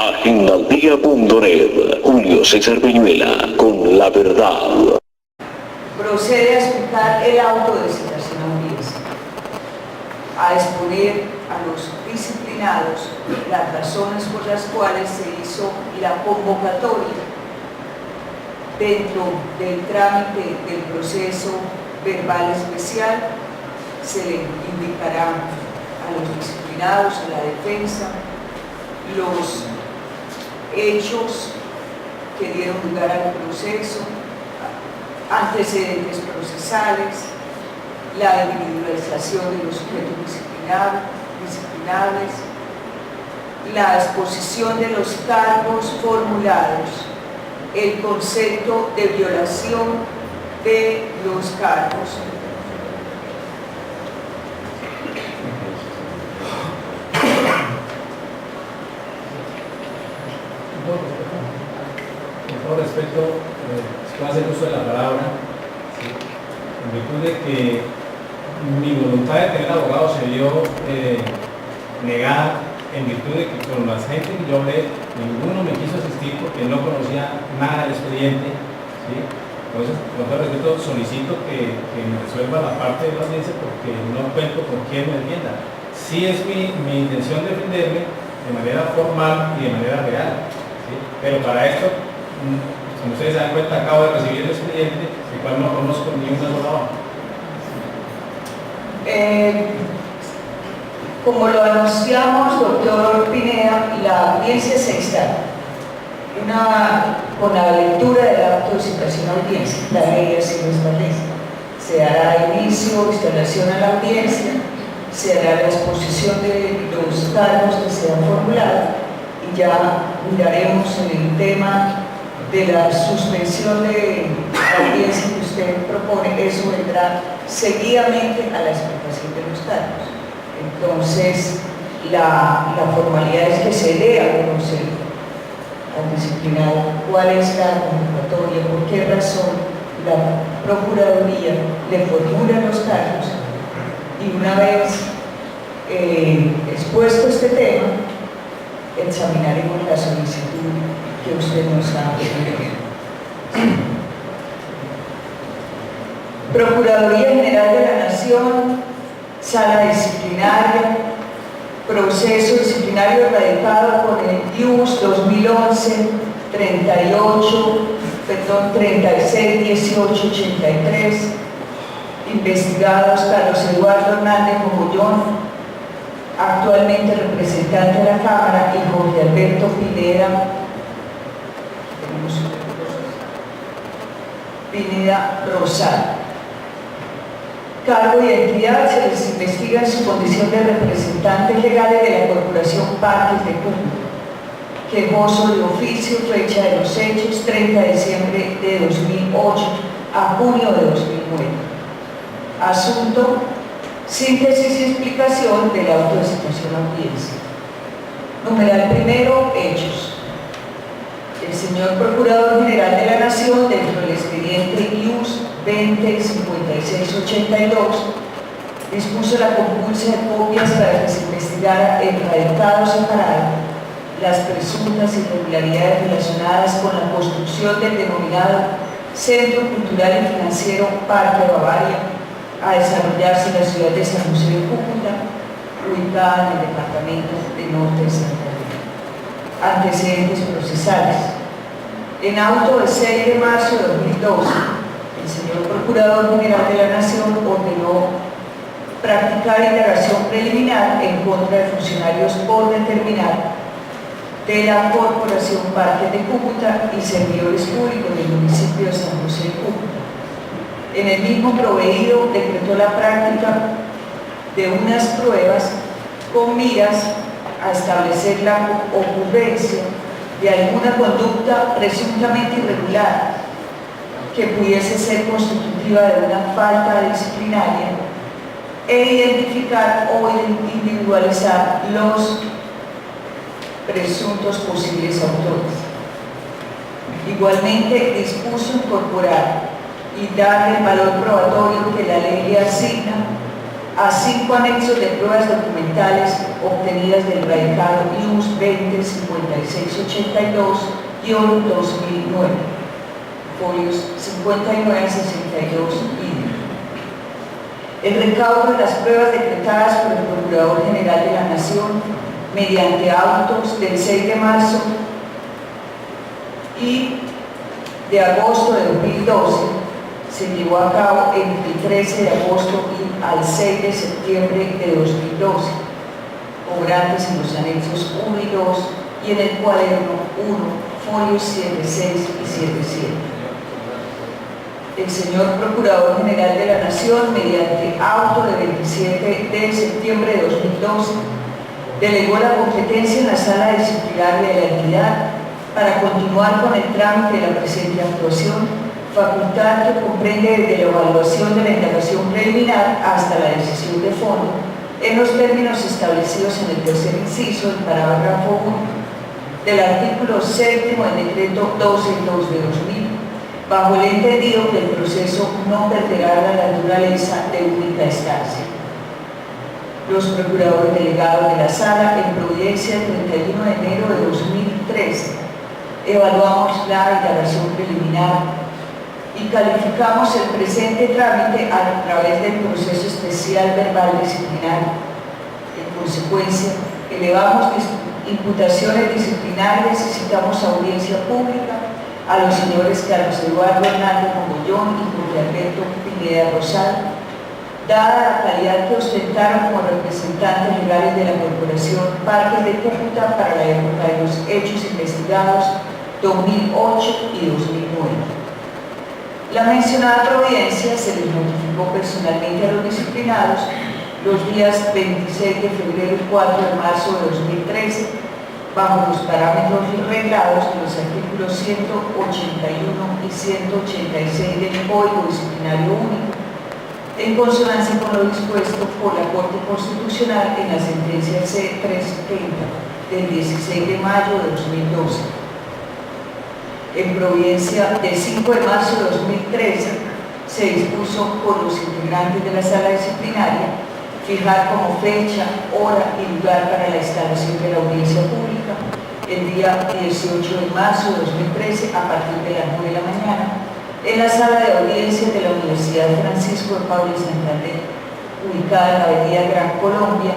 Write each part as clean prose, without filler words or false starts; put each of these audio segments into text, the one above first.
Agendaldía.net, Julio César Peñuela, con la verdad. Procede a explicar el auto de citación a audiencia, a exponer a los disciplinados las razones por las cuales se hizo la convocatoria dentro del trámite del proceso verbal especial. Se le indicará a los disciplinados, a la defensa, los hechos que dieron lugar al proceso, antecedentes procesales, la individualización de los sujetos disciplinables, la exposición de los cargos formulados, el concepto de violación de los cargos. Con respecto, voy a hacer uso de la palabra, ¿sí? En virtud de que mi voluntad de tener abogado se vio negada en virtud de que con la gente que yo hablé, ninguno me quiso asistir porque no conocía nada del expediente, ¿sí? Entonces, con todo respeto, solicito que me resuelva la parte de la audiencia porque no cuento con quién me defienda. Sí es mi intención defenderme de manera formal y de manera real, ¿sí? Pero para esto, como ustedes se dan cuenta, acabo de recibir el expediente, el cual no conozco ni una sola hoja. Como lo anunciamos, doctor Pineda, la audiencia se instala con la lectura del acto de citación a audiencia. La ley así lo establece. Se hará inicio, instalación a la audiencia, se hará la exposición de los cargos que sean formulados y ya miraremos en el tema de la suspensión de la audiencia que usted propone. Eso vendrá seguidamente a la explicación de los cargos. Entonces, la formalidad es que se dé a conocer al disciplinado cuál es la convocatoria, por qué razón la Procuraduría le formula los cargos, y una vez expuesto este tema, examinaremos la solicitud que usted nos ha enviado. Procuraduría General de la Nación, Sala Disciplinaria, proceso disciplinario radicado con el IUS 361883, investigados Carlos Eduardo Hernández Mogollón, actualmente representante de la Cámara, y Jorge Alberto Pineda Rosal. Cargo y identidad: se les investiga en su condición de representantes legales de la Corporación Parques de Cúcuta. Quejoso de oficio, fecha de los hechos 30 de diciembre de 2008 a junio de 2009. Asunto: síntesis y explicación del auto de citación a audiencia. Numeral primero: hechos. El señor Procurador General de la Nación, dentro del expediente IUS 205682, dispuso la compulsa de copias para que se investigara en radicado separado las presuntas irregularidades relacionadas con la construcción del denominado Centro Cultural y Financiero Parque Bavaria, a desarrollarse en la ciudad de San José de Cúcuta, ubicada en el departamento de Norte de Santander. Antecedentes procesales. En auto de 6 de marzo de 2012, el señor Procurador General de la Nación ordenó practicar indagación preliminar en contra de funcionarios por determinar de la Corporación Parques de Cúcuta y servidores públicos del municipio de San José de Cúcuta. En el mismo proveído decretó la práctica de unas pruebas con miras a establecer la ocurrencia de alguna conducta presuntamente irregular que pudiese ser constitutiva de una falta disciplinaria e identificar o individualizar los presuntos posibles autores. Igualmente dispuso incorporar y darle el valor probatorio que la ley le asigna a 5 anexos de pruebas documentales obtenidas del radicado IUS 20-5682-2009, folios 59 a 62 y el recaudo de las pruebas decretadas por el Procurador General de la Nación mediante autos del 6 de marzo y de agosto de 2012 se llevó a cabo entre el 13 de agosto y al 6 de septiembre de 2012, cobrantes en los anexos 1 y 2 y en el cuaderno 1, folios 76 y 77. El señor Procurador General de la Nación, mediante auto de 27 de septiembre de 2012, delegó la competencia en la Sala Disciplinaria de la entidad para continuar con el trámite de la presente actuación, facultad que comprende desde la evaluación de la indagación preliminar hasta la decisión de fondo, en los términos establecidos en el tercer inciso del parágrafo 1 del artículo 7 del decreto 12.2 de 2000, bajo el entendido que el proceso no perderá la naturaleza de única instancia. Los procuradores delegados de la Sala, en Providencia, el 31 de enero de 2013, evaluamos la indagación preliminar y calificamos el presente trámite a través del proceso especial verbal disciplinario. En consecuencia, elevamos imputaciones disciplinarias y citamos audiencia pública a los señores Carlos Eduardo Hernández Mogollón y Jorge Alberto Pineda Rosal, dada la calidad que ostentaron como representantes legales de la Corporación Parques de Cúcuta para la época de los hechos investigados 2008 y 2009. La mencionada providencia se les notificó personalmente a los disciplinados los días 26 de febrero y 4 de marzo de 2013, bajo los parámetros reglados en los artículos 181 y 186 del Código Disciplinario Único, en consonancia con lo dispuesto por la Corte Constitucional en la sentencia C-370 del 16 de mayo de 2012. En Providencia del 5 de marzo de 2013 se dispuso por los integrantes de la Sala Disciplinaria fijar como fecha, hora y lugar para la instalación de la audiencia pública el día 18 de marzo de 2013 a partir de las 9 de la mañana en la Sala de Audiencias de la Universidad Francisco de Paula y Santander, ubicada en la Avenida Gran Colombia,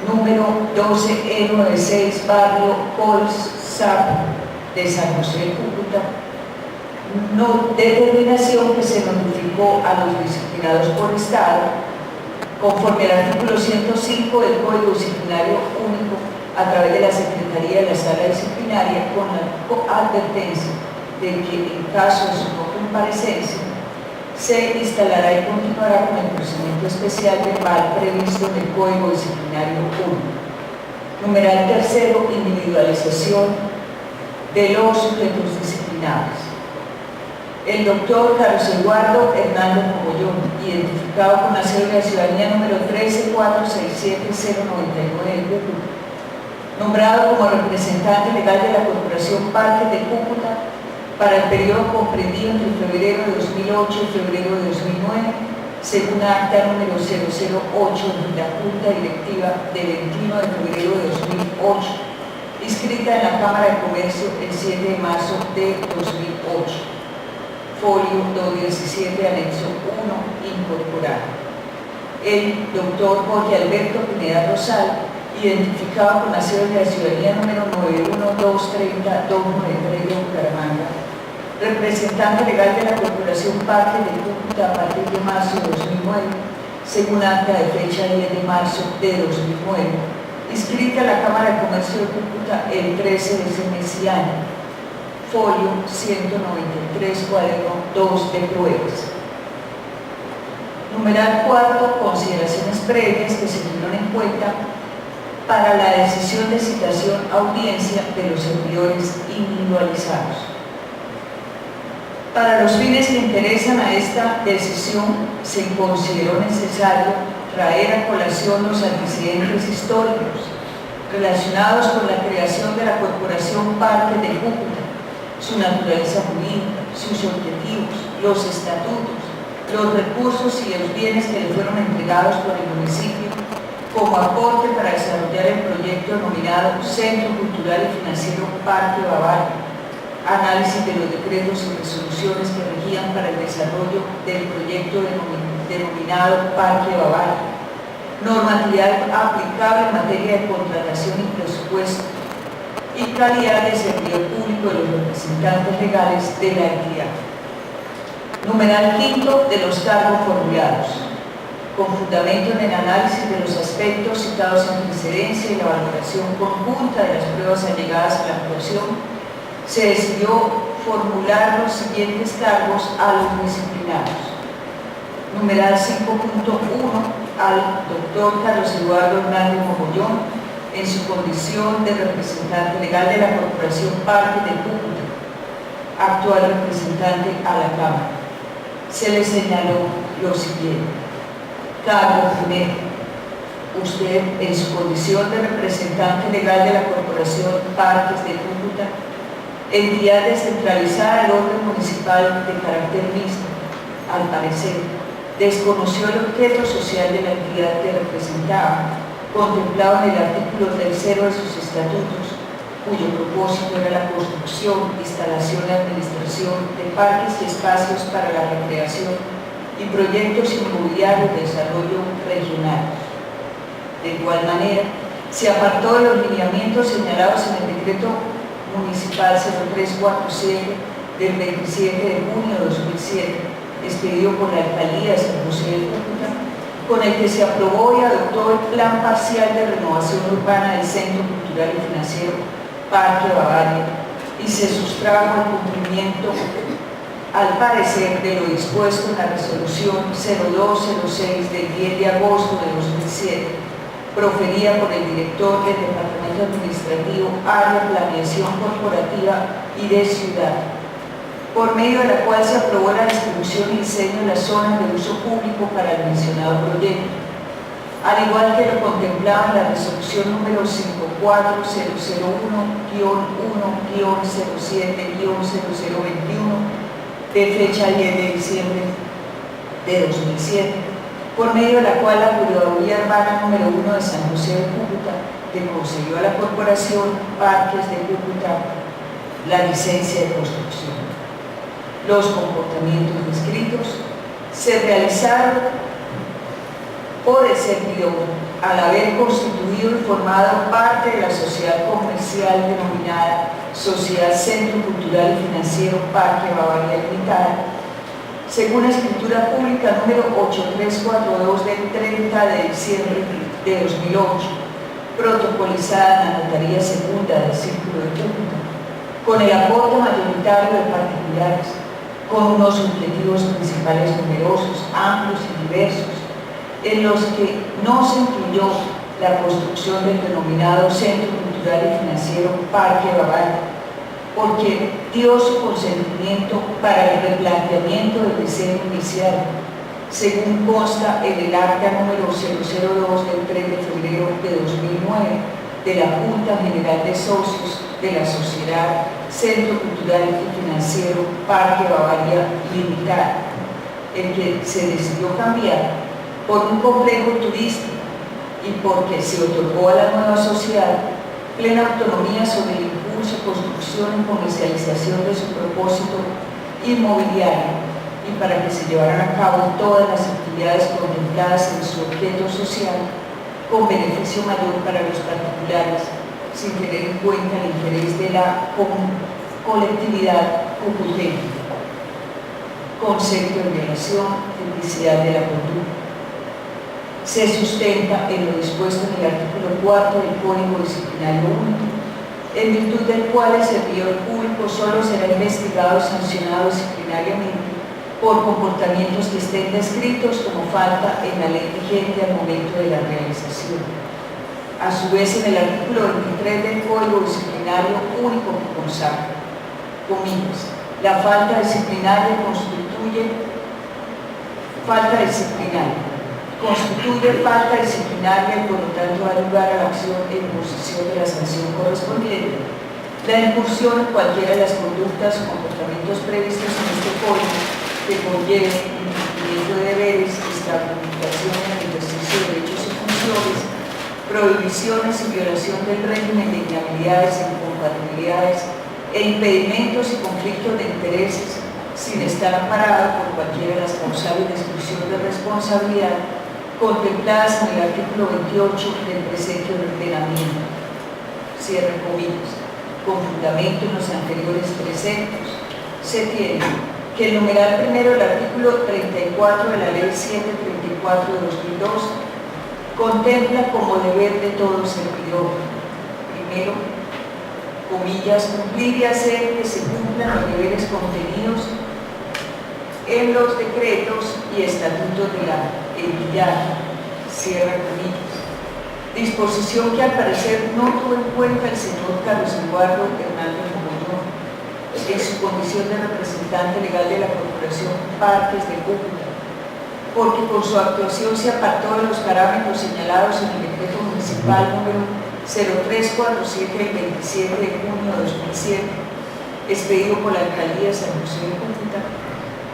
número 12E96, barrio Colsap de San José de Cúcuta, determinación que se notificó a los disciplinados por Estado, conforme al artículo 105 del Código Disciplinario Único, a través de la Secretaría de la Sala Disciplinaria, con la advertencia de que en caso de su no comparecencia, se instalará y continuará con el procedimiento especial verbal previsto en el Código Disciplinario Único. Numeral tercero, individualización de los sujetos disciplinados. El doctor Carlos Eduardo Hernández Mogollón, identificado con la cédula de ciudadanía número 134677099 de Cúcuta, nombrado como representante legal de la Corporación Parques de Cúcuta para el periodo comprendido entre febrero de 2008 y febrero de 2009, según acta número 008 de la Junta Directiva del 21 de febrero de 2008, inscrita en la Cámara de Comercio el 7 de marzo de 2008, folio 217, anexo 1, incorporado. El doctor Jorge Alberto Pineda Rosal, identificado con la cédula de ciudadanía número 91230-293 de Bucaramanga, representante legal de la Corporación Parques de Cúcuta a partir de marzo de 2009, según acta de fecha 10 de marzo de 2009, inscrita en la Cámara de Comercio de Cúcuta el 13 de ese mes y año, folio 193, cuaderno 2 de pruebas. Numeral 4, consideraciones previas que se tuvieron en cuenta para la decisión de citación a audiencia de los servidores individualizados. Para los fines que interesan a esta decisión, se consideró necesario traer a colación los antecedentes históricos relacionados con la creación de la Corporación Parques de Cúcuta, su naturaleza jurídica, sus objetivos, los estatutos, los recursos y los bienes que le fueron entregados por el municipio como aporte para desarrollar el proyecto denominado Centro Cultural y Financiero Parque Bavaria, análisis de los decretos y resoluciones que regían para el desarrollo del proyecto denominado Parque Bavaria, normatividad aplicable en materia de contratación y presupuesto y calidad de servidor público de los representantes legales de la entidad. Numeral quinto de los cargos formulados. Con fundamento en el análisis de los aspectos citados en precedencia y la valoración conjunta de las pruebas allegadas a la actuación, se decidió formular los siguientes cargos a los disciplinados. Numeral 5.1 al doctor Carlos Eduardo Hernández Mogollón, en su condición de representante legal de la Corporación Parque de Cúcuta, actual representante a la Cámara. Se le señaló lo siguiente. Cargo primero. Usted, en su condición de representante legal de la Corporación Parques de Cúcuta, entidad descentralizada del orden municipal de carácter mixto, al parecer, desconoció el objeto social de la entidad que representaba, contemplado en el artículo 3 de sus estatutos, cuyo propósito era la construcción, instalación y administración de parques y espacios para la recreación y proyectos inmobiliarios de desarrollo regional. De igual manera, se apartó de los lineamientos señalados en el decreto municipal 0347 del 27 de junio de 2007, expedido por la Alcaldía de San José de Cúcuta, con el que se aprobó y adoptó el Plan Parcial de Renovación Urbana del Centro Cultural y Financiero Parque Bavaria, y se sustrajo el cumplimiento, al parecer, de lo dispuesto en la resolución 0206 del 10 de agosto de 2007, proferida por el director del Departamento Administrativo, Área de Planeación Corporativa y de Ciudad, por medio de la cual se aprobó la distribución y diseño de las zonas de uso público para el mencionado proyecto, al igual que lo contemplaba en la resolución número 54001-1-07-0021 de fecha 10 de diciembre de 2007, por medio de la cual la Procuraduría Urbana número 1 de San José de Cúcuta le concedió a la Corporación Parques de Cúcuta la licencia de construcción. Los comportamientos descritos se realizaron por el servidor al haber constituido y formado parte de la sociedad comercial denominada Sociedad Centro Cultural y Financiero Parque Bavaria Limitada, según la escritura pública número 8342 del 30 de diciembre de 2008, protocolizada en la Notaría Segunda del Círculo de Cúcuta, con el aporte mayoritario de particulares, con unos objetivos principales numerosos, amplios y diversos, en los que no se incluyó la construcción del denominado Centro Cultural y Financiero Parque Bavaria, porque dio su consentimiento para el replanteamiento del diseño inicial, según consta en el acta número 002 del 3 de febrero de 2009 de la Junta General de Socios de la Sociedad Centro Cultural y Financiero Parque Bavaria Limitada, el que se decidió cambiar por un complejo turístico y porque se otorgó a la nueva sociedad plena autonomía sobre el impulso, construcción y comercialización de su propósito inmobiliario y para que se llevaran a cabo todas las actividades contempladas en su objeto social con beneficio mayor para los particulares, sin tener en cuenta el interés de la colectividad cucuteña. Concepto de violación, tipicidad de la conducta. Se sustenta en lo dispuesto en el artículo 4 del Código Disciplinario Único, en virtud del cual el servidor público solo será investigado y sancionado disciplinariamente por comportamientos que estén descritos como falta en la ley vigente al momento de la realización. A su vez, en el artículo 23 del Código Disciplinario Único que consagra, comillas, la falta disciplinaria constituye falta disciplinaria y por lo tanto da lugar a la acción e imposición de la sanción correspondiente. La incursión en cualquiera de las conductas o comportamientos previstos en este código que conlleven incumplimiento de deberes, extracomunicación en el ejercicio de derechos y funciones, prohibiciones y violación del régimen de inhabilidades e incompatibilidades e impedimentos y conflictos de intereses sin estar amparado por cualquiera de las causales de exclusión de responsabilidad contempladas en el artículo 28 del presente ordenamiento. Cierre comillas. Con fundamento en los anteriores preceptos, se tiene que el numeral primero del artículo 34 de la Ley 734 de 2002 contempla como deber de todo servidor, primero, comillas, cumplir y hacer que se cumplan los deberes contenidos en los decretos y estatutos de la entidad, cierra comillas. Disposición que al parecer no tuvo en cuenta el señor Carlos Eduardo Hernández Mogollón en su condición de representante legal de la Corporación Parques de Cúcuta, porque con su actuación se apartó de los parámetros señalados en el decreto municipal número 0347 del 27 de junio de 2007, expedido por la Alcaldía de San José de Cúcuta,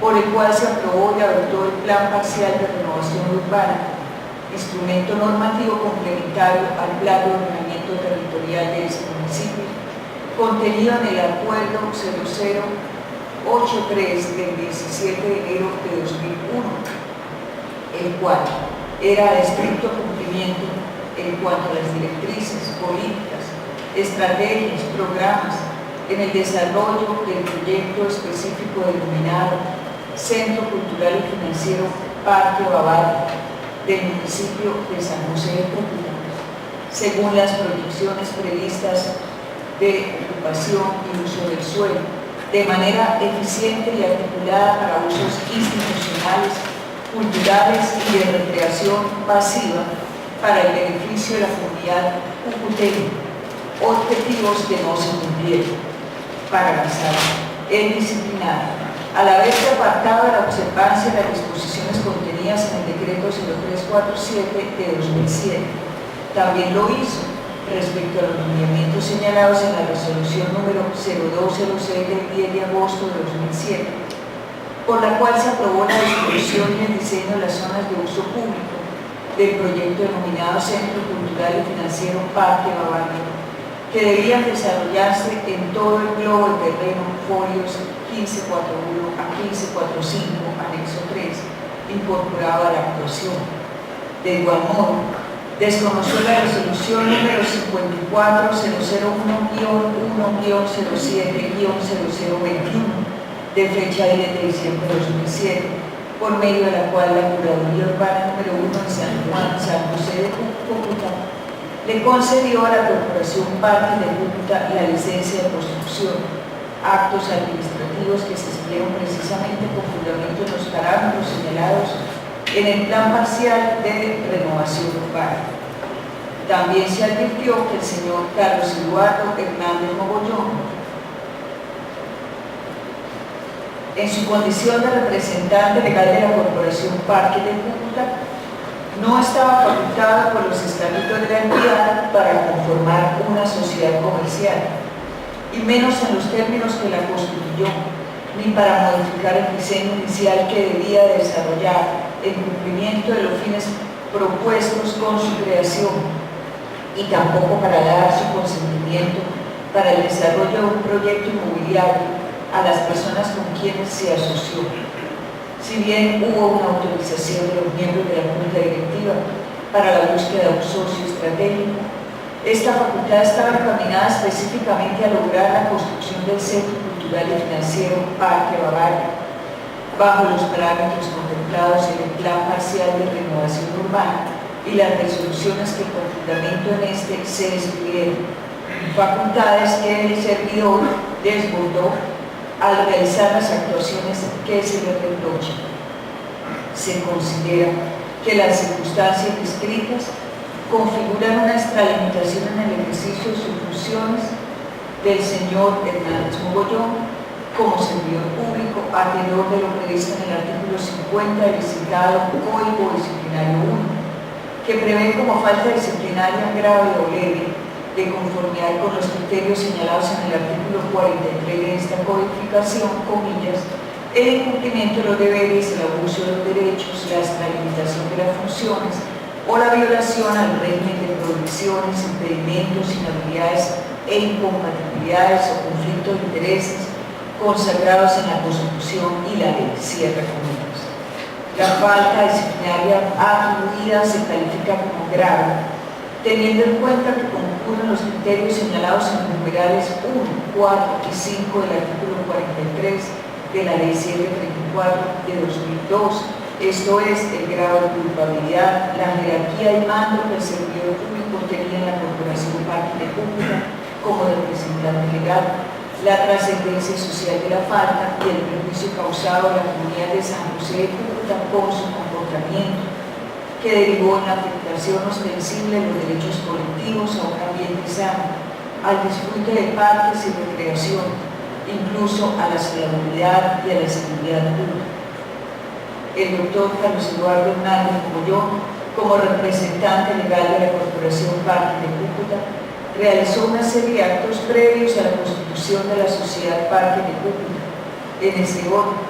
por el cual se aprobó y adoptó el Plan Parcial de Renovación Urbana, instrumento normativo complementario al Plan de Ordenamiento Territorial de ese municipio, contenido en el Acuerdo 0083 del 17 de enero de 2001, el cual era de estricto cumplimiento en cuanto a las directrices, políticas, estrategias, programas en el desarrollo del proyecto específico denominado Centro Cultural y Financiero Parque Bavaria del municipio de San José de Cúcuta, según las proyecciones previstas de ocupación y uso del suelo, de manera eficiente y articulada para usos institucionales, culturales y de recreación pasiva para el beneficio de la comunidad cucuteña, objetivos que no se cumplieron. Para avanzar, el disciplinado, al haberse apartado de la observancia de las disposiciones contenidas en el decreto 0347 de 2007, también lo hizo respecto a los lineamientos señalados en la resolución número 0206 del 10 de agosto de 2007, por la cual se aprobó la distribución y el diseño de las zonas de uso público del proyecto denominado Centro Cultural y Financiero Parque Bavaria, que debían desarrollarse en todo el globo de terreno folios 1541 a 1545, anexo 3, incorporado a la actuación. De igual modo, desconoció la resolución número 54001-1-07-0021 de fecha 10 de diciembre de 2007, por medio de la cual la Curaduría Urbana número 1 en San Juan, San José de Cúcuta, le concedió a la Corporación Parques de Cúcuta la licencia de construcción, actos administrativos que se siguieron precisamente con fundamento en los parámetros señalados en el Plan Parcial de Renovación Urbana. También se advirtió que el señor Carlos Eduardo Hernández Mogollón, en su condición de representante legal de la Corporación Parques de Cúcuta, no estaba facultado por los estatutos de la entidad para conformar una sociedad comercial, y menos en los términos que la constituyó, ni para modificar el diseño inicial que debía desarrollar en cumplimiento de los fines propuestos con su creación, y tampoco para dar su consentimiento para el desarrollo de un proyecto inmobiliario a las personas con quienes se asoció. Si bien hubo una autorización de los miembros de la Junta Directiva para la búsqueda de un socio estratégico, esta facultad estaba encaminada específicamente a lograr la construcción del Centro Cultural y Financiero Parque Bavaria, bajo los parámetros contemplados en el Plan Parcial de Renovación Urbana y las resoluciones que con fundamento en este se escribieron, facultades que el servidor desbordó al realizar las actuaciones que se le reprochan. Se considera que las circunstancias descritas configuran una extralimitación en el ejercicio de sus funciones del señor Hernández Mogollón como servidor público a tenor de lo previsto en el artículo 50 del citado Código Disciplinario 1, que prevé como falta disciplinaria grave o leve, de conformidad con los criterios señalados en el artículo 43 de esta codificación, comillas, el incumplimiento de los deberes, el abuso de los derechos, la extralimitación de las funciones o la violación al régimen de prohibiciones, impedimentos, inhabilidades e incompatibilidades o conflictos de intereses consagrados en la Constitución y la ley. Cierra comillas. La falta disciplinaria atribuida se califica como grave, teniendo en cuenta que concurren los criterios señalados en los numerales 1, 4 y 5 del artículo 43 de la Ley 734 de 2002, esto es, el grado de culpabilidad, la jerarquía y mando que el servidor público tenía en la Corporación Parques de Cúcuta como representante legal, la trascendencia social de la falta y el perjuicio causado a la comunidad de San José de Cúcuta por su comportamiento, que derivó en la afectación ostensible de los derechos colectivos a un ambiente sano, al disfrute de parques y recreación, incluso a la salubridad y a la seguridad pública. El doctor Carlos Eduardo Hernández Mogollón, como representante legal de la Corporación Parques de Cúcuta, realizó una serie de actos previos a la constitución de la Sociedad Parques de Cúcuta. En ese orden,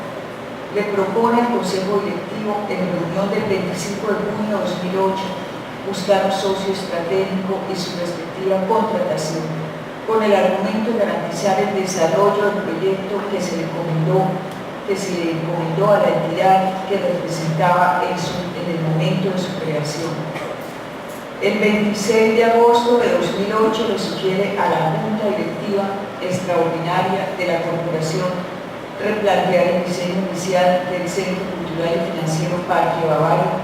le propone al Consejo Directivo, en reunión del 25 de junio de 2008, buscar un socio estratégico y su respectiva contratación, con el argumento de garantizar el desarrollo del proyecto que se le encomendó a la entidad que representaba en el momento de su creación. El 26 de agosto de 2008 le sugiere a la Junta Directiva Extraordinaria de la Corporación replantear el diseño inicial del Centro Cultural y Financiero Parque Bavaria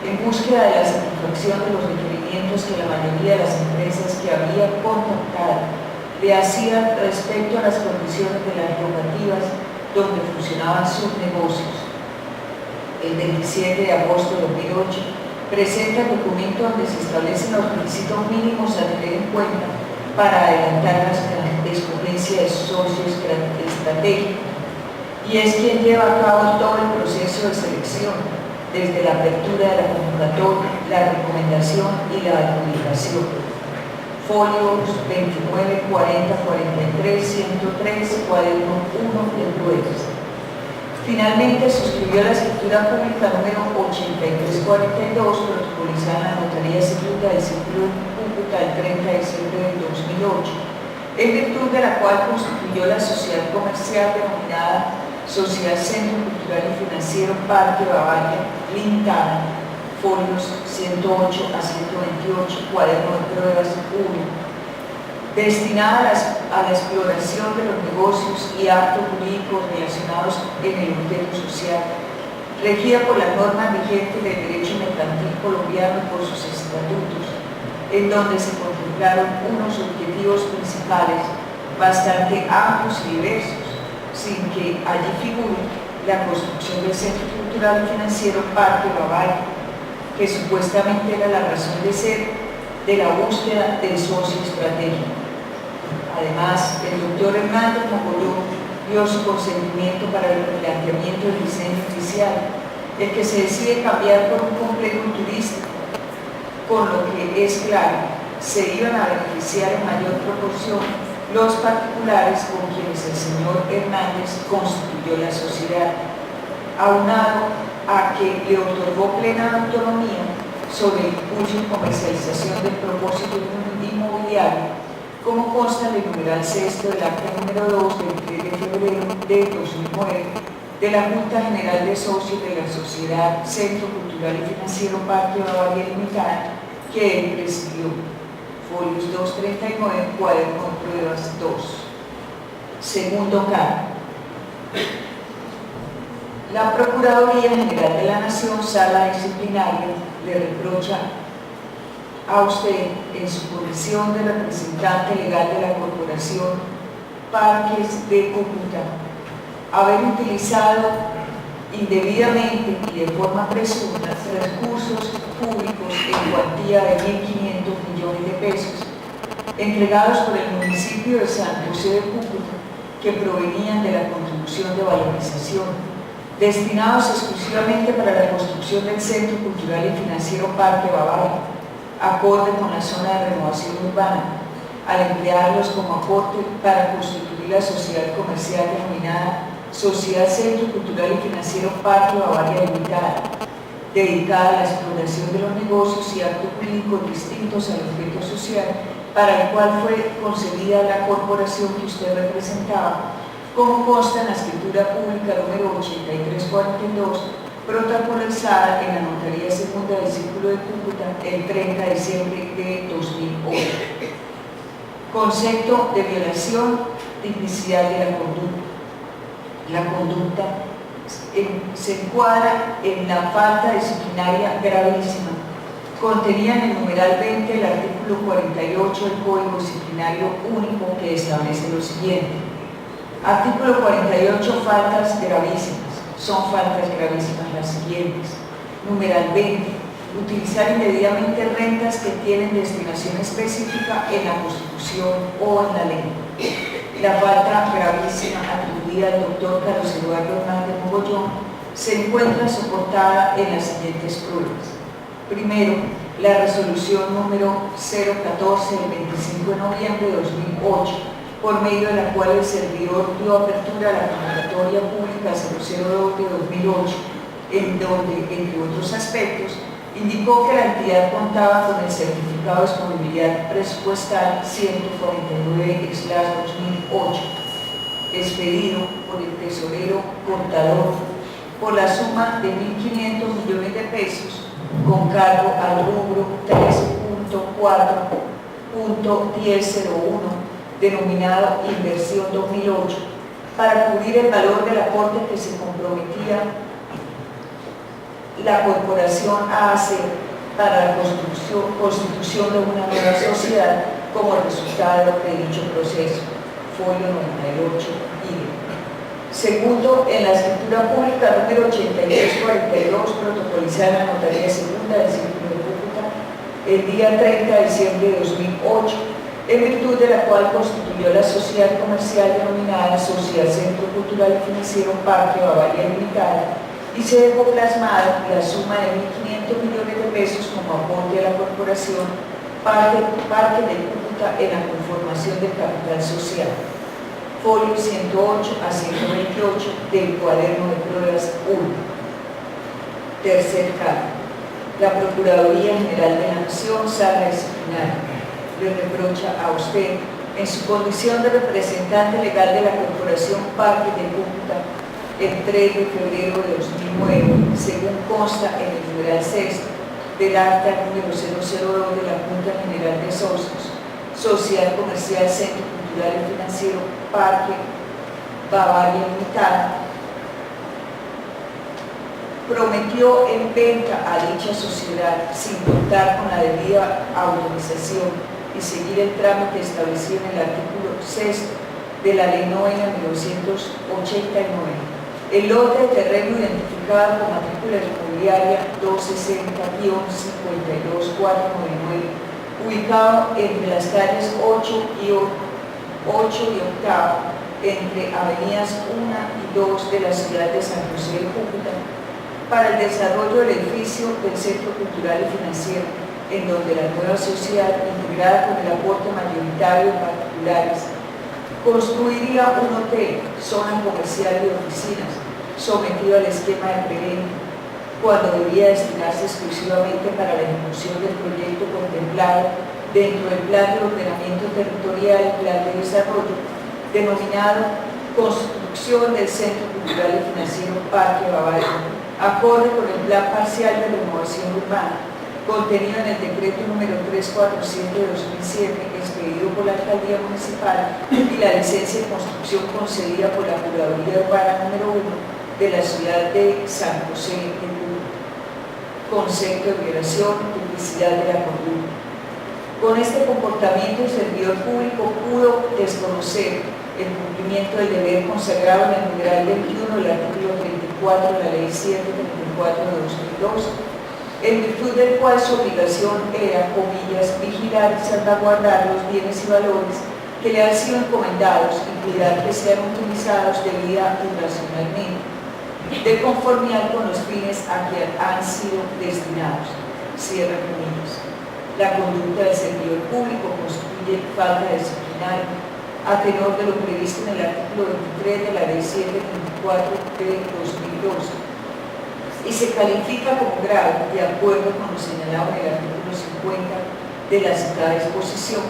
en búsqueda de la satisfacción de los requerimientos que la mayoría de las empresas que había contactado le hacían respecto a las condiciones de las normativas donde funcionaban sus negocios. El 27 de agosto de 2008 presenta el documento donde se establecen los requisitos mínimos a tener en cuenta para adelantar la escogencia de socios estratégicos, y es quien lleva a cabo todo el proceso de selección, desde la apertura de la convocatoria, la recomendación y la adjudicación. Folios 29, 40, 43, 103, cuaderno 1 de pruebas. Finalmente suscribió la escritura pública número 8342, protocolizada en la Notaría Civil del Círculo de Cúcuta el 30 de diciembre del 2008, en virtud de la cual constituyó la sociedad comercial denominada Sociedad Centro Cultural y Financiero Parque Bavaria Limitada, folios 108 a 128, cuaderno de pruebas 1, destinada a la exploración de los negocios y actos jurídicos relacionados en el objeto social, regida por las normas vigentes del derecho mercantil colombiano y por sus estatutos, en donde se contemplaron unos objetivos principales bastante amplios y diversos, sin que allí figure la construcción del Centro Cultural y Financiero Parque Bavaria, que supuestamente era la razón de ser de la búsqueda del socio estratégico. Además, el doctor Hernández Mogollón dio su consentimiento para el replanteamiento del diseño inicial, el que se decide cambiar por un complejo turístico, con lo que es claro, se iban a beneficiar en mayor proporción los particulares con quienes el señor Hernández constituyó la sociedad, aunado a que le otorgó plena autonomía sobre el uso y comercialización del propósito inmobiliario, como consta en el numeral sexto del acta número 2 del 3 de febrero de 2009 de la Junta General de Socios de la Sociedad Centro Cultural y Financiero Parque Bavaria Limitada, que él presidió. Folios 239, cuaderno de pruebas 2. Segundo cargo. La Procuraduría General de la Nación, Sala Disciplinaria, le reprocha a usted, en su condición de representante legal de la Corporación Parques de Cúcuta, haber utilizado indebidamente y de forma presunta recursos públicos en cuantía de 1.500 millones de pesos entregados por el municipio de San José de Cúcuta, que provenían de la contribución de valorización, destinados exclusivamente para la construcción del Centro Cultural y Financiero Parque Bavaria, acorde con la zona de renovación urbana, al emplearlos como aporte para constituir la sociedad comercial denominada Sociedad Centro Cultural y Financiero Patio Bavaria Limitada, dedicada a la exploración de los negocios y actos jurídicos distintos al objeto social para el cual fue concebida la corporación que usted representaba, como consta en la escritura pública número 8342, protocolizada en la Notaría Segunda del Círculo de Cúcuta el 30 de diciembre de 2008. Concepto de violación, tipicidad de la conducta. La conducta se encuadra en la falta disciplinaria gravísima, contenida en el numeral 20 del artículo 48 del Código Disciplinario Único, que establece lo siguiente. Artículo 48, faltas gravísimas. Son faltas gravísimas las siguientes. Numeral 20. Utilizar indebidamente rentas que tienen destinación específica en la Constitución o en la ley. La falta gravísima atribuida al doctor Carlos Eduardo Hernández Mogollón se encuentra soportada en las siguientes pruebas. Primero, la resolución número 014 del 25 de noviembre de 2008, por medio de la cual el servidor dio apertura a la convocatoria pública 002 de 2008, en donde, entre otros aspectos, indicó que la entidad contaba con el certificado de disponibilidad presupuestal 149/2008, expedido por el tesorero contador por la suma de 1.500 millones de pesos, con cargo al rubro 3.4.1001, denominado Inversión 2008, para cubrir el valor del aporte que se comprometía la corporación a hacer para la constitución de una nueva sociedad como resultado de dicho proceso. Folio 98. Segundo, en la escritura pública número 8342, protocolizada en la Notaría Segunda del Círculo de Cúcuta el día 30 de diciembre de 2008, en virtud de la cual constituyó la sociedad comercial denominada Sociedad Centro Cultural y Financiero Patio Bavaria Limitada, y se dejó plasmada la suma de 1.500 millones de pesos como aporte a la corporación parte de Cúcuta en la conformación del capital social. Folio 108 a 128 del cuaderno de pruebas 1. Tercer cargo. La Procuraduría General de la Nación, Sala Disciplinaria, le reprocha a usted, en su condición de representante legal de la Corporación Parque de Cúcuta, el 3 de febrero de 2009, según consta en el numeral 6 del acta número 002 de la Junta General de Socios, Sociedad Comercial Centro Cultural y Financiero Parque Bavaria Limitada, prometió en venta a dicha sociedad sin contar con la debida autorización y seguir el trámite establecido en el artículo 6 de la Ley 9 de 1989. El lote de terreno identificado con matrícula inmobiliaria 260-52499, ubicado entre las calles 8 y octavo, entre avenidas 1 y 2 de la ciudad de San José de Cúcuta, para el desarrollo del edificio del Centro Cultural y Financiero, en donde la nueva sociedad, integrada con el aporte mayoritario de particulares, construiría un hotel, zona comercial y oficinas, sometido al esquema de preventa, cuando debía destinarse exclusivamente para la ejecución del proyecto contemplado dentro del Plan de Ordenamiento Territorial y Plan de Desarrollo, denominado Construcción del Centro Cultural y Financiero Parque Bavaria, acorde con el Plan Parcial de Renovación Urbana, contenido en el decreto número 347 de 2007, expedido por la Alcaldía Municipal, y la licencia de construcción concedida por la Procuraduría Urbana número 1 de la ciudad de San José de Cúcuta. Concepto de violación y duplicidad de la conducta. Con este comportamiento, el servidor público pudo desconocer el cumplimiento del deber consagrado en el numeral 21 del artículo 34 de la Ley 734 de 2002, en virtud del cual su obligación era, comillas, vigilar y salvaguardar los bienes y valores que le han sido encomendados y cuidar que sean utilizados debida y racionalmente, de conformidad con los fines a que han sido destinados. Cierra comillas. La conducta del servidor público constituye falta disciplinaria, a tenor de lo previsto en el artículo artículo 23 de la Ley 724 de 2012 y se califica como grave de acuerdo con lo señalado en el artículo 50 de la citada disposición,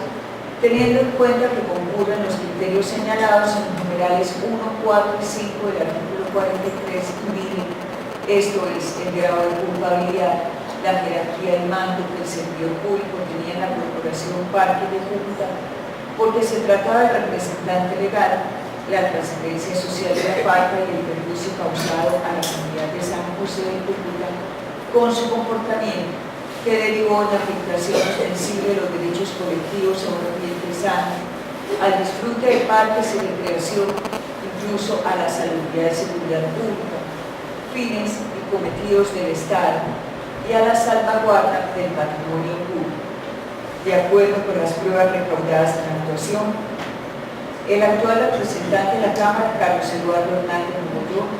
teniendo en cuenta que concurren los criterios señalados en los numerales 1, 4 y 5 del artículo 43 y mide, esto es, el grado de culpabilidad, la jerarquía del mando que el servidor público tenía en la Corporación Parques de Cúcuta, porque se trataba del representante legal, la trascendencia social de la falta y el perjuicio causado a la comunidad de San José de Cúcuta con su comportamiento que derivó en la afectación ostensible de los derechos colectivos sobre el ambiente sano, al disfrute de parques y recreación, incluso a la salubridad y seguridad pública, fines y cometidos del Estado y a la salvaguarda del patrimonio público. De acuerdo con las pruebas recaudadas en la actuación, el actual representante de la Cámara, Carlos Eduardo Hernández Mogollón,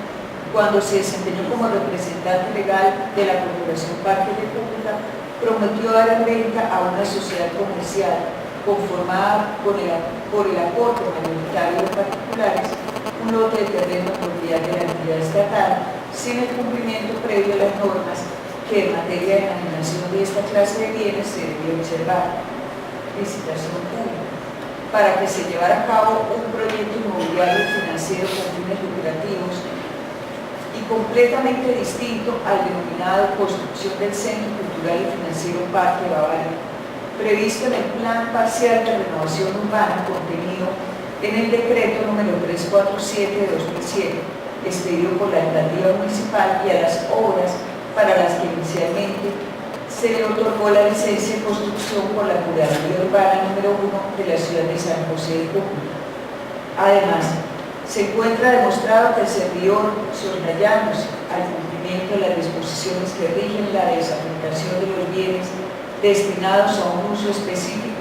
cuando se desempeñó como representante legal de la Corporación Parques de Cúcuta, prometió dar en venta a una sociedad comercial conformada por el aporte mayoritario de particulares un lote de terreno propiedad de la entidad estatal sin el cumplimiento previo a las normas que en materia de enajenación de esta clase de bienes se debía observar. Licitación pública para que se llevara a cabo un proyecto inmobiliario y financiero con fines lucrativos y completamente distinto al denominado construcción del Centro Cultural y Financiero Parque Bavaria, previsto en el Plan Parcial de Renovación Urbana contenido en el Decreto número 347 de 2007, expedido por la Alcaldía Municipal, y a las obras para las que inicialmente se le otorgó la licencia de construcción por la Curaduría Urbana número 1 de la ciudad de San José de Cúcuta. Además, se encuentra demostrado que el servidor, soslajándose al cumplimiento de las disposiciones que rigen la desafectación de los bienes destinados a un uso específico,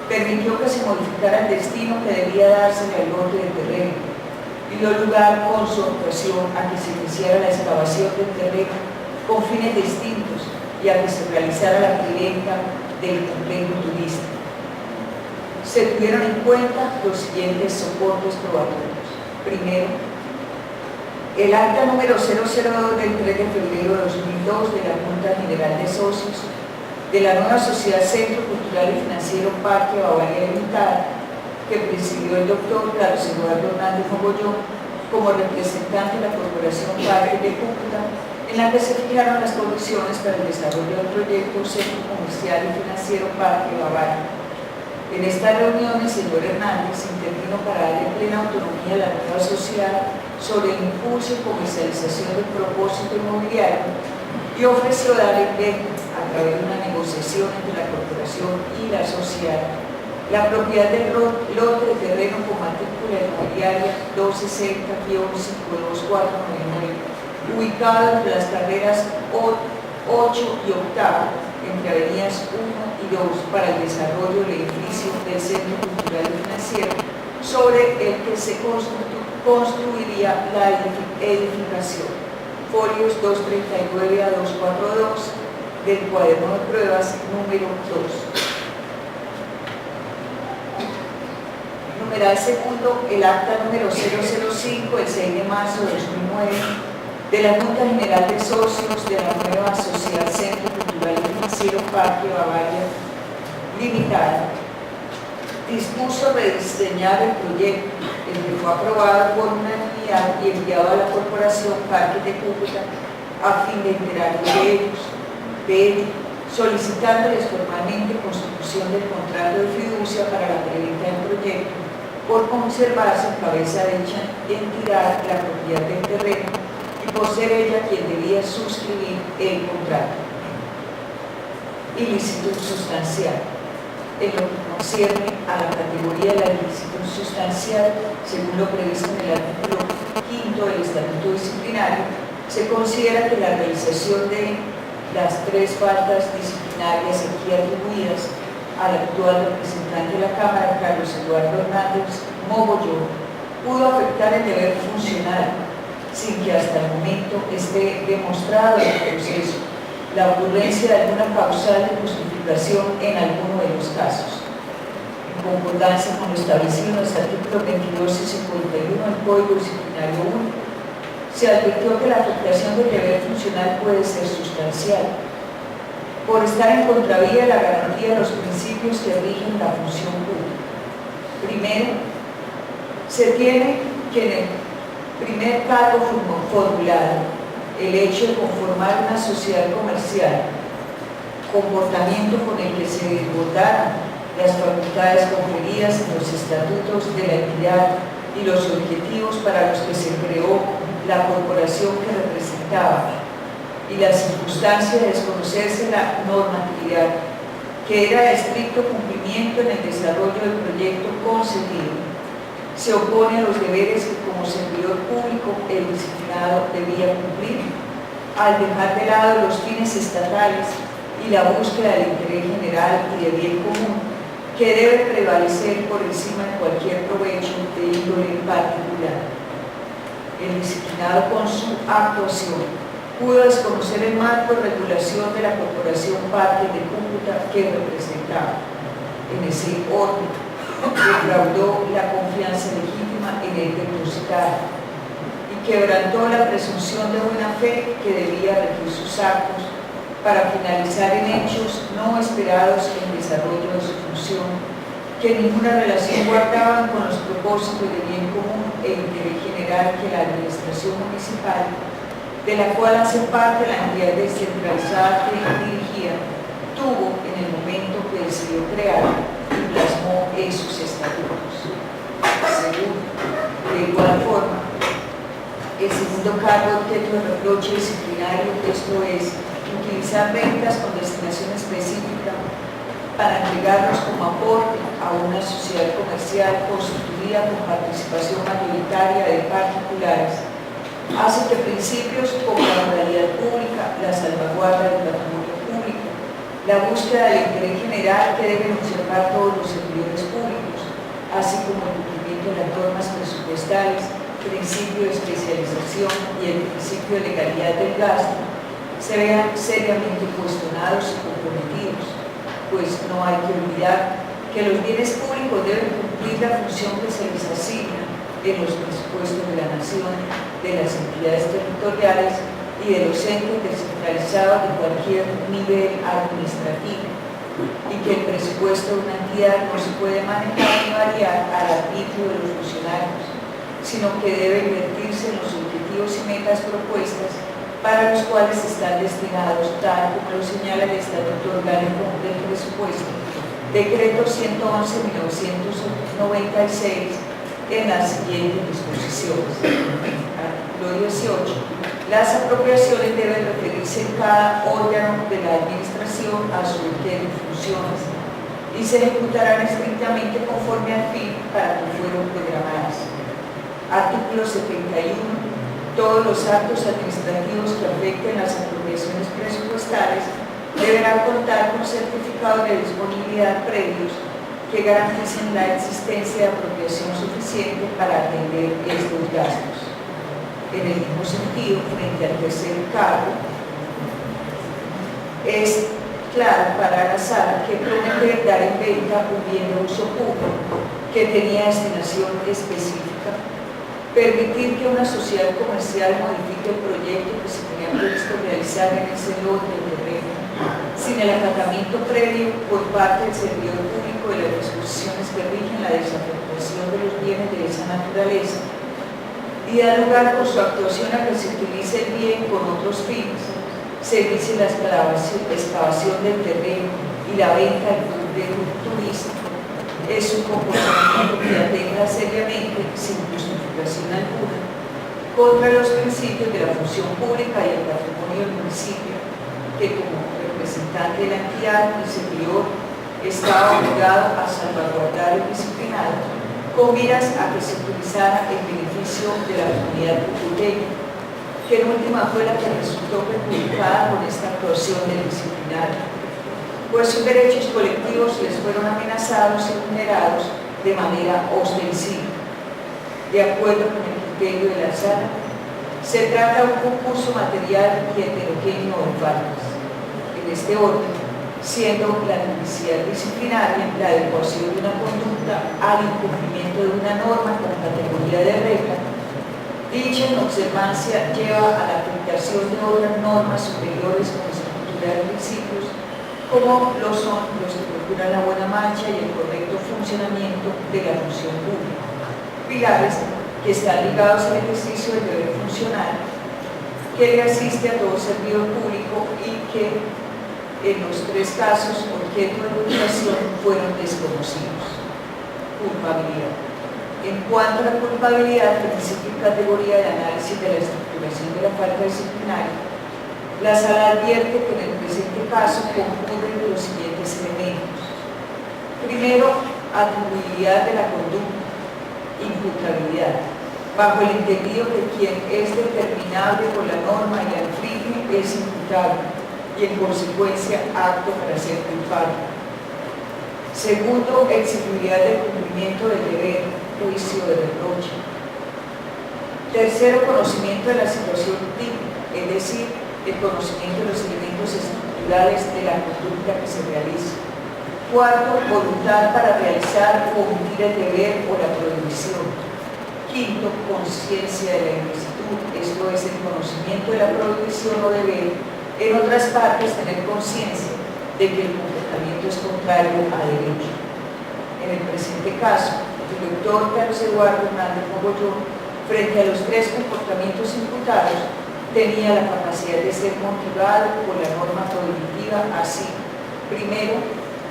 permitió que se modificara el destino que debía dársele al lote de terreno y dio lugar con su actuación a que se iniciara la excavación del terreno con fines distintos y a que se realizara la clienta del complejo turístico. Se tuvieron en cuenta los siguientes soportes probatorios. Primero, el acta número 002 del 3 de febrero de 2002 de la Junta General de Socios de la nueva Sociedad Centro Cultural y Financiero Parque Bavaria Limitada, que presidió el doctor Carlos Eduardo Hernández Mogollón como representante de la Corporación Parques de Cúcuta, en la que se fijaron las condiciones para el desarrollo del proyecto Centro Comercial y Financiero Parque Bavaria. En esta reunión, el señor Hernández intervino para darle plena autonomía a la nueva sociedad sobre el impulso y comercialización del propósito inmobiliario y ofreció dar en venta, a través de una negociación entre la corporación y la sociedad, la propiedad del lote de terreno con matrícula inmobiliaria 260-52499, ubicado entre las carreras 8 y 8 entre avenidas 1 y 2 para el desarrollo del edificio del Centro Cultural y Financiero, sobre el que se construiría la edificación. Folios 239 a 242 del cuaderno de pruebas número 2. Numeral segundo, el acta número 005, el 6 de marzo de 2009, de la Junta General de Socios de la nueva Sociedad Centro Cultural y Financiero Parque Bavaria Limitada, dispuso rediseñar el proyecto, el que fue aprobado por unanimidad y enviado a la Corporación Parques de Cúcuta a fin de enterarlos de ello, solicitándoles formalmente constitución del contrato de fiducia para la preventa del proyecto, por conservarse en cabeza de dicha entidad la propiedad del terreno y por ser ella quien debía suscribir el contrato. Ilícito sustancial. En lo que concierne a la categoría de la ilícito sustancial, según lo previsto en el artículo 5 del Estatuto Disciplinario, se considera que la realización de las 3 faltas disciplinarias aquí atribuidas al actual representante de la Cámara, Carlos Eduardo Hernández Mogollón, pudo afectar el deber funcional, sin que hasta el momento esté demostrado en el proceso la ocurrencia de alguna causal de justificación en alguno de los casos. En concordancia con lo establecido en los artículos 22 y 51 un código disciplinario único. Se advirtió que la afectación del deber funcional puede ser sustancial, por estar en contravía de la garantía de los principios que rigen la función pública. Primero, se tiene que en el primer cargo formulado el hecho de conformar una sociedad comercial, comportamiento con el que se desbordaran las facultades conferidas en los estatutos de la entidad y los objetivos para los que se creó la corporación que representaba, y la circunstancia de desconocerse la normatividad, que era de estricto cumplimiento en el desarrollo del proyecto concebido. Se opone a los deberes que como servidor público el disciplinado debía cumplir, al dejar de lado los fines estatales y la búsqueda del interés general y del bien común, que debe prevalecer por encima de cualquier provecho de índole particular. El disciplinado con su actuación pudo desconocer el marco de regulación de la corporación parte de cúmputa que representaba. En ese orden, defraudó la confianza legítima en el depositario y quebrantó la presunción de buena fe que debía regir sus actos para finalizar en hechos no esperados en el desarrollo de su función, que ninguna relación guardaban con los propósitos de bien común e interés general que la administración municipal, de la cual hace parte la entidad descentralizada que dirigía, tuvo en el momento que decidió crear y plasmó esos estatutos. Segundo, de igual forma, el segundo cargo objeto de reproche disciplinario, esto es, utilizar rentas con destinación específica para entregarlos como aporte a una sociedad comercial constituida con participación mayoritaria de particulares, hace que principios como la moralidad pública, la salvaguarda del patrimonio público, la búsqueda del interés general que deben observar todos los servidores públicos, así como el cumplimiento de las normas presupuestales, principio de especialización y el principio de legalidad del gasto, se vean seriamente cuestionados y comprometidos, pues no hay que olvidar que los bienes públicos deben cumplir la función que se les asigna en los presupuestos de la nación, de las entidades territoriales y de los entes descentralizados de cualquier nivel administrativo, y que el presupuesto de una entidad no se puede manejar ni variar al arbitrio de los funcionarios, sino que debe invertirse en los objetivos y metas propuestas para los cuales están destinados, tal como lo señala el Estatuto Orgánico del Presupuesto, Decreto 111/1996, en las siguientes disposiciones. Artículo 18. Las apropiaciones deben referirse en cada órgano de la administración a su objeto y funciones y se ejecutarán estrictamente conforme al fin para que fueron programadas. Artículo 71. Todos los actos administrativos que afecten las apropiaciones presupuestales deberán contar con certificados de disponibilidad previos que garanticen la existencia de apropiación suficiente para atender estos gastos. En el mismo sentido, frente al tercer cargo, es claro para la sala que prometer dar en venta un bien de uso público que tenía destinación específica, permitir que una sociedad comercial modifique el proyecto que se tenía previsto realizar en ese lote del terreno, sin el acatamiento previo por parte del servidor público de las disposiciones que rigen la desafectación de los bienes de esa naturaleza, y dar lugar por su actuación a que se utilice el bien con otros fines, se dice la excavación del terreno y la venta del turístico. Es un comportamiento que atenta seriamente, sin justificación alguna, contra los principios de la función pública y el patrimonio del municipio, que como representante de la entidad y servidor estaba obligado a salvaguardar el disciplinado con miras a que se utilizara en beneficio de la comunidad pututeña, que en última fue la que resultó perjudicada con esta actuación del disciplinario, pues sus derechos colectivos les fueron amenazados y vulnerados de manera ostensiva. De acuerdo con el criterio de la sala, se trata de un concurso material y heterogéneo de faltas. En este orden, siendo la necesidad disciplinaria la adecuación de una conducta al incumplimiento de una norma con categoría de regla, observancia lleva a la aplicación de otras normas superiores como estructura de principios, como lo son los que procuran la buena marcha y el correcto funcionamiento de la función pública, pilares que están ligados al ejercicio del deber funcional que le asiste a todo servidor público y que en los tres casos objeto de vulneración fueron desconocidos. Culpabilidad. En cuanto a la culpabilidad, principio y categoría de análisis de la estructuración de la falta disciplinaria, la Sala advierte que en el presente caso concurren los siguientes elementos. Primero, atribuibilidad de la conducta, imputabilidad, bajo el entendido que quien es determinable por la norma y la infringe es imputable y en consecuencia apto para ser culpable. Segundo, exigibilidad del cumplimiento del deber, juicio de reproche. Tercero, conocimiento de la situación típica, es decir, el conocimiento de los elementos estructurales de la conducta que se realiza. Cuarto, voluntad para realizar o omitir el deber o la prohibición. Quinto, conciencia de la ilicitud, esto es el conocimiento de la prohibición o deber. En otras partes, tener conciencia de que el comportamiento es contrario a derecho. En el presente caso, el doctor Carlos Eduardo Hernández Mogollón, frente a los tres comportamientos imputados, tenía la capacidad de ser motivado por la norma prohibitiva así. Primero,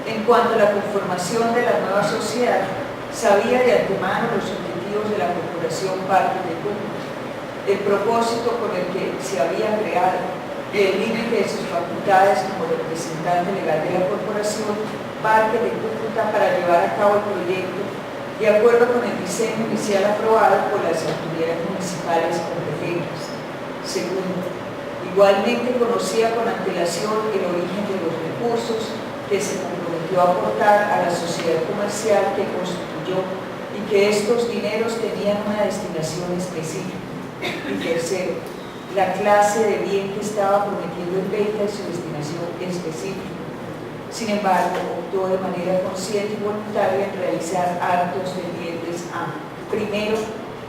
en cuanto a la conformación de la nueva sociedad, sabía de antemano los objetivos de la Corporación Parques de Cúcuta, el propósito con el que se había creado y el límite de sus facultades como representante legal de la Corporación Parques de Cúcuta para llevar a cabo el proyecto de acuerdo con el diseño inicial aprobado por las autoridades municipales competentes. Segundo, igualmente conocía con antelación el origen de los recursos que se comprometió a aportar a la sociedad comercial que constituyó y que estos dineros tenían una destinación específica. Y tercero, la clase de bien que estaba prometiendo en venta y su destinación específica. Sin embargo, optó de manera consciente y voluntaria en realizar actos tendientes a, primero,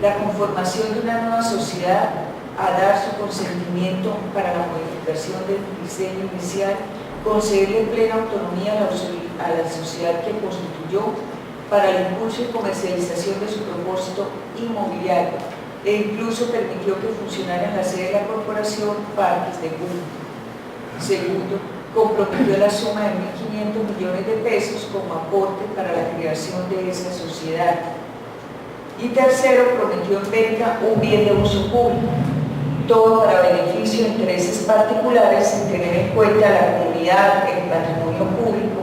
la conformación de una nueva sociedad, a dar su consentimiento para la modificación del diseño inicial, concederle plena autonomía a la sociedad que constituyó para el impulso y comercialización de su propósito inmobiliario e incluso permitió que funcionara en la sede de la Corporación Parques de Cúcuta. Segundo, comprometió la suma de 1.500 millones de pesos como aporte para la creación de esa sociedad. Y tercero, prometió en venta un bien de uso público, todo para beneficio de intereses particulares sin tener en cuenta la comunidad, el patrimonio público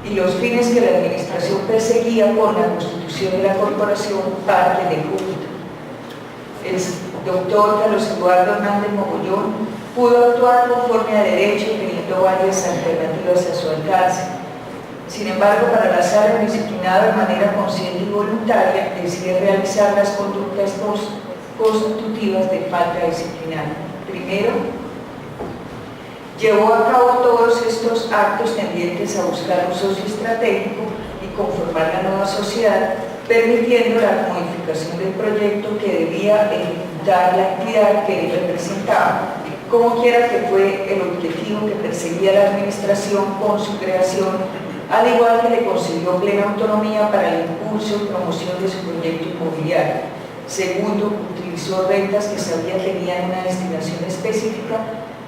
y los fines que la administración perseguía con la constitución de la Corporación Parques de Cúcuta. El doctor Carlos Eduardo Hernández Mogollón pudo actuar conforme a derecho teniendo varias alternativas a su alcance. Sin embargo, para la sala disciplinada de manera consciente y voluntaria, decide realizar las conductas constitutivas de falta disciplinaria. Primero, llevó a cabo todos estos actos tendientes a buscar un socio estratégico y conformar la nueva sociedad, permitiendo la modificación del proyecto que debía ejecutar la entidad que él representaba, como quiera que fue el objetivo que perseguía la administración con su creación, al igual que le concedió plena autonomía para el impulso y promoción de su proyecto inmobiliario. Segundo, utilizó rentas que sabía tenían una destinación específica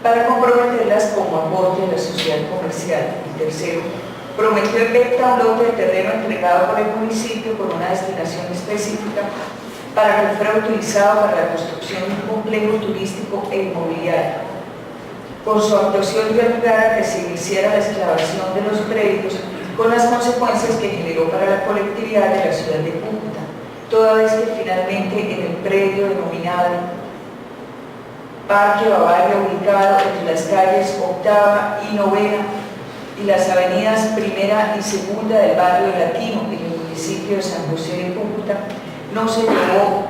para comprometerlas como aporte a la sociedad comercial. Y tercero, prometió en venta un lote de terreno entregado por el municipio con una destinación específica para que fuera utilizado para la construcción de un complejo turístico e inmobiliario. Con su actuación dio lugar a que se iniciara la excavación de los predios con las consecuencias que generó para la colectividad de la ciudad de Cúcuta, toda vez que finalmente en el predio denominado Parque Bavaria, ubicado entre las calles Octava y Novena y las avenidas Primera y Segunda del barrio Latino en el municipio de San José de Cúcuta, no se llevó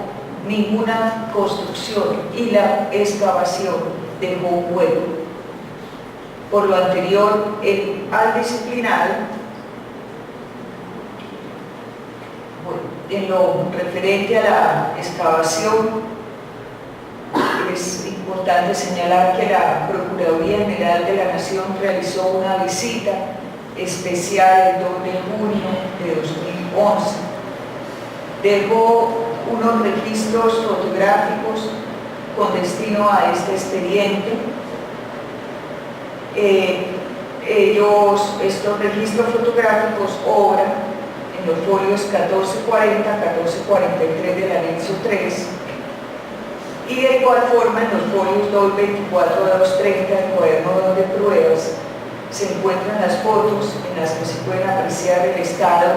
ninguna construcción y la excavación dejó un hueco. Por lo anterior, al disciplinado, en lo referente a la excavación, Importante señalar que la Procuraduría General de la Nación realizó una visita especial el 2 de junio de 2011. Dejó unos registros fotográficos con destino a este expediente. Estos registros fotográficos obran en los folios 1440, 1443 del anexo 3 y de igual forma en los folios 224 a 230 del cuaderno 2 de pruebas se encuentran las fotos en las que se pueden apreciar el estado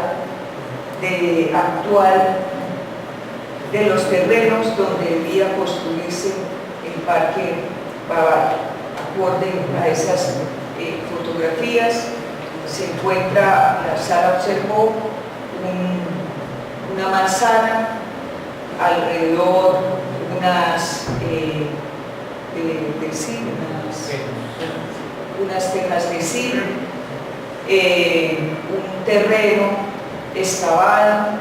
actual de los terrenos donde debía construirse el Parque Bavaria. Acorde a esas fotografías se encuentra, la sala observó una manzana, alrededor unas unas tejas de zinc, un terreno excavado.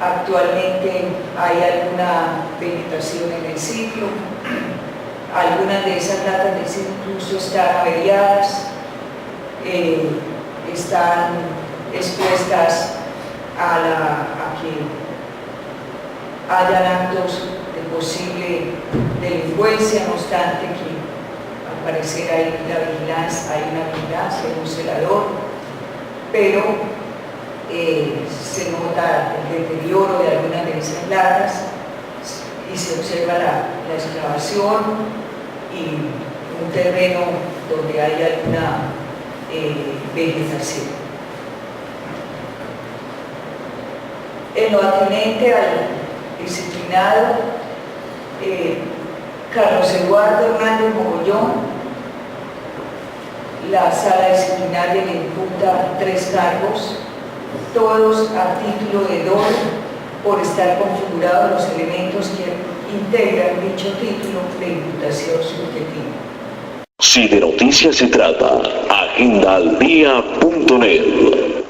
Actualmente hay alguna vegetación en el sitio, algunas de esas latas de zinc incluso están averiadas, están expuestas a que hayan actos de posible delincuencia, no obstante que al parecer hay una vigilancia, hay un celador, pero se nota el deterioro de algunas de esas latas y se observa la excavación y un terreno donde hay alguna vegetación. En lo atinente al disciplinado, Carlos Eduardo Hernández Mogollón, la sala disciplinaria le imputa 3 cargos, todos a título de dolo por estar configurados los elementos que integran dicho título de imputación subjetiva. Si de noticias se trata, agendaldía.net.